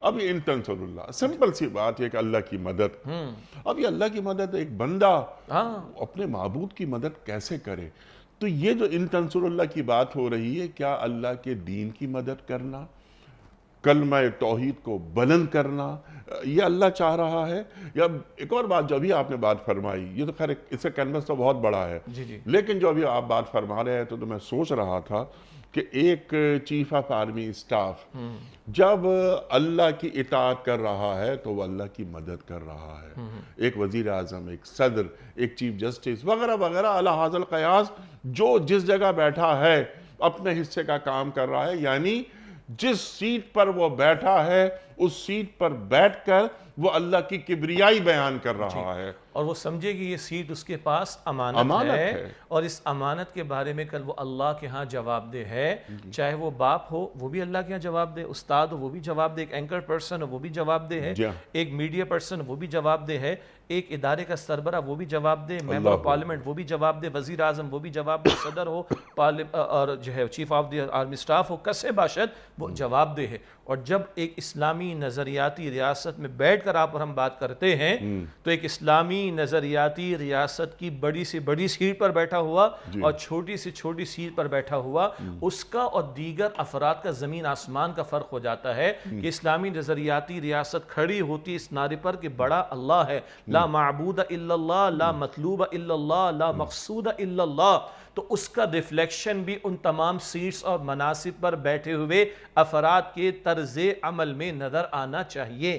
اب یہ ان تنصر اللہ، سمپل سی بات ہے کہ اللہ کی مدد. اب یہ اللہ کی مدد ایک بندہ اپنے معبود کی مدد کیسے کرے؟ تو یہ جو ان تنصر اللہ کی بات ہو رہی ہے، کیا اللہ کے دین کی مدد کرنا، کلمہ توحید کو بلند کرنا، یہ اللہ چاہ رہا ہے؟ یا ایک اور بات جو ابھی آپ نے بات فرمائی، یہ تو خیر اس سے کینوس تو بہت بڑا ہے، لیکن جو ابھی آپ بات فرما رہے ہیں تو میں سوچ رہا تھا کہ ایک چیف آف آرمی اسٹاف جب اللہ کی اطاعت کر رہا ہے تو وہ اللہ کی مدد کر رہا ہے. ایک وزیر اعظم، ایک صدر، ایک چیف جسٹس وغیرہ وغیرہ علی ھذا القیاس جو جس جگہ بیٹھا ہے اپنے حصے کا کام کر رہا ہے، یعنی جس سیٹ پر وہ بیٹھا ہے اس سیٹ پر بیٹھ کر وہ اللہ کی کبریائی بیان کر رہا ہے، اور وہ سمجھے کہ یہ سیٹ اس کے پاس امانت ہے، اور اس امانت کے بارے میں کل وہ اللہ کے ہاں جواب دہ ہے. چاہے وہ باپ ہو وہ بھی اللہ کے ہاں جواب دے، استاد ہو وہ بھی جواب دے، ایک اینکر پرسن ہو وہ بھی جواب دہ ہے، ایک میڈیا پرسن وہ بھی جواب دہ ہے، ایک ادارے کا سربراہ وہ بھی جواب دے، ممبر آف پارلیمنٹ وہ بھی جواب دے، وزیر اعظم وہ بھی جواب دے، صدر ہو اور جو ہے chief of the army staff ہو، کسے باشد وہ جواب دہ ہے. اور جب ایک اسلامی نظریاتی ریاست میں بیٹھ کر آپ اور ہم بات کرتے ہیں تو ایک اسلامی نظریاتی ریاست کی بڑی سے بڑی سیٹ پر بیٹھا ہوا اور چھوٹی سے چھوٹی سیٹ پر بیٹھا ہوا، اس کا اور دیگر افراد کا زمین آسمان کا فرق ہو جاتا ہے کہ اسلامی نظریاتی ریاست کھڑی ہوتی اس نعرے پر کہ بڑا اللہ ہے، لا معبود الا اللہ، لا مطلوب الا اللہ، لا مقصود الا اللہ. تو اس کا ریفلیکشن بھی ان تمام سیٹس اور مناصب پر بیٹھے ہوئے افراد کے طرز عمل میں نظر آنا چاہیے.